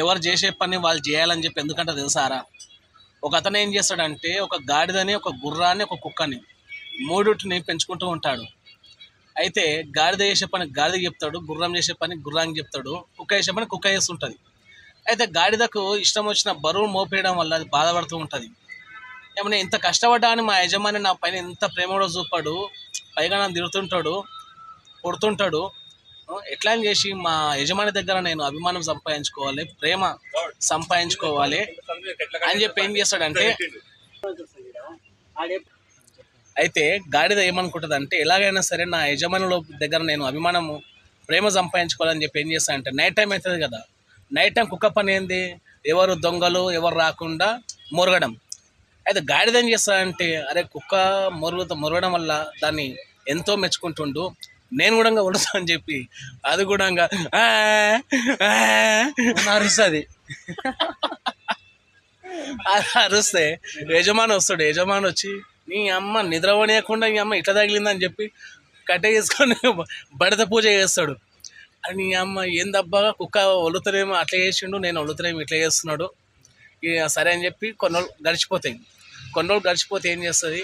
ఎవరు చేసే పని వాళ్ళు చేయాలని చెప్పి ఎందుకంటే తెలుసారా? ఒక అతను ఏం చేస్తాడంటే ఒక గాడిదని, ఒక గుర్రాన్ని, ఒక కుక్కని మూడుటిని పెంచుకుంటూ ఉంటాడు. అయితే గాడిద చేసే పని గాడిదకి చెప్తాడు, గుర్రం చేసే పని గుర్రానికి చెప్తాడు, కుక్క చేసే పని కుక్క చేస్తుంటుంది. అయితే గాడిదకు ఇష్టం వచ్చిన బరువు మోపేయడం వల్ల అది బాధపడుతూ ఉంటుంది. ఏమన్నా ఇంత కష్టపడ్డా అని మా యజమాని నా పైన ఇంత ప్రేమ కూడా చూపాడు, పైగా నన్ను తిడుతుంటాడు, కొడుతుంటాడు. ఎట్లా అని చేసి మా యజమాని దగ్గర నేను అభిమానం సంపాదించుకోవాలి, ప్రేమ సంపాదించుకోవాలి అని చెప్పి ఏం చేస్తాడంటే, అయితే గాడిద ఏమనుకుంటుంది అంటే ఎలాగైనా సరే నా యజమానుల దగ్గర నేను అభిమానము ప్రేమ సంపాదించుకోవాలని చెప్పి ఏం చేస్తానంటే నైట్ టైం అవుతుంది కదా, నైట్ టైం కుక్క పని ఏంది, ఎవరు దొంగలు ఎవరు రాకుండా మొరగడం. అయితే గాడిద ఏం చేస్తాడంటే అరే కుక్క మొరగడం వల్ల దాన్ని ఎంతో మెచ్చుకుంటుండు, నేను కూడా ఉడతా అని చెప్పి అది కూడా అరుస్తుంది. అరుస్తే యజమాని వస్తాడు. యజమాని వచ్చి నీ అమ్మ నిద్రపోనీయకుండా నీ అమ్మ ఇట్లా తగిలిందని చెప్పి కట్టె చేసుకొని బడత పూజ చేస్తాడు. అని నీ అమ్మ ఏందబ్బా కుక్క ఒలుతనేమో అట్లా చేసిండు, నేను ఒలుతనేమో ఇట్లా చేస్తున్నాడు. ఇక సరే అని చెప్పి కొన్ని రోజులు గడిచిపోతాయి. కొన్ని రోజులు గడిచిపోతే ఏం చేస్తుంది,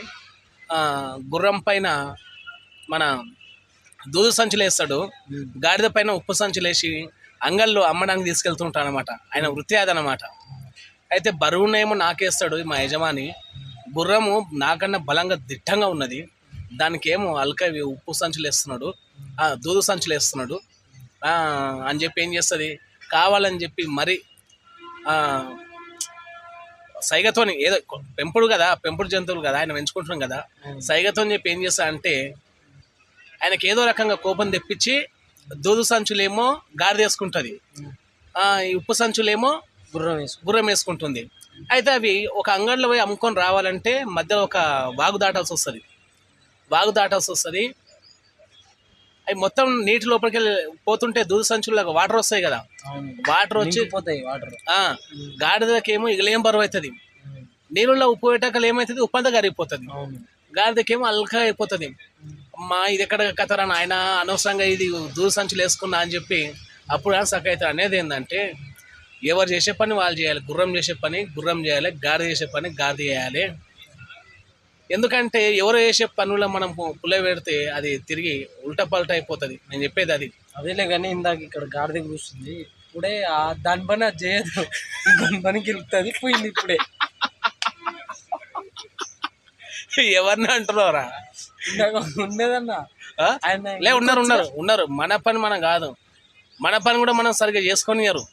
గుర్రం పైన మన దూదు సంచులు వేస్తాడు, గాడిద పైన ఉప్పు సంచులు వేసి అంగల్లో అమ్మడానికి తీసుకెళ్తుంటాడు అనమాట. ఆయన వృత్తి అదనమాట. అయితే బరువునేమో నాకేస్తాడు మా యజమాని, గుర్రము నాకన్నా బలంగా దిట్టంగా ఉన్నది, దానికి ఏమో అల్క ఉప్పు సంచులు వేస్తున్నాడు, దూదు సంచులు వేస్తున్నాడు అని చెప్పి ఏం చేస్తుంది, కావాలని చెప్పి మరి సైగతోని ఏదో పెంపుడు కదా, పెంపుడు జంతువులు కదా, ఆయన పెంచుకుంటున్నాం కదా, సైగతో చెప్పి ఏం చేస్తా అంటే ఆయనకి ఏదో రకంగా కోపం తెప్పించి దూదు సంచులేమో గాడిద వేసుకుంటుంది, ఈ ఉప్పు సంచులేమో గుర్రం వేసుకుంటుంది. అయితే అవి ఒక అంగడిలో పోయి అమ్ముకొని రావాలంటే మధ్యలో ఒక వాగు దాటాల్సి వస్తుంది. అవి మొత్తం నీటి లోపలికి వెళ్ళి పోతుంటే దూదు సంచుల్లో వాటర్ వస్తాయి కదా, వాటర్ వచ్చి గాడిదకేమో ఇగలేం బరువు అవుతుంది, నీళ్ళలో ఉప్పు పెట్టాకలు ఏమవుతుంది, ఉప్పు అంతా కరిగిపోతుంది, గాడిదకేమో అల్కా అయిపోతుంది. అమ్మా ఇది ఎక్కడ కథరా నాయన, అనవసరంగా ఇది దూదు సంచులు వేసుకున్నా అని చెప్పి అప్పుడు సకైతే అనేది ఏంటంటే ఎవరు చేసే పని వాళ్ళు చేయాలి, గుర్రం చేసే పని గుర్రం చేయాలి, గాడిద చేసే పని గాడిద చేయాలి. ఎందుకంటే ఎవరు చేసే పనుల్లో మనం పుల్ల పెడితే అది తిరిగి ఉల్టా పల్టా అయిపోతుంది. నేను చెప్పేది అది. అదేలే కానీ ఇందాక ఇక్కడ గాడిద కూర్చుంది, ఇప్పుడే దాని పని అది చేయదు, దాని పనికి వెళ్తుంది పోయింది ఇప్పుడే. ఎవరిని అంటున్నారా? ఉండేదన్నా లే ఉన్నారు. మన పని మనం కాదు, మన పని కూడా మనం సరిగ్గా చేసుకొనియరు.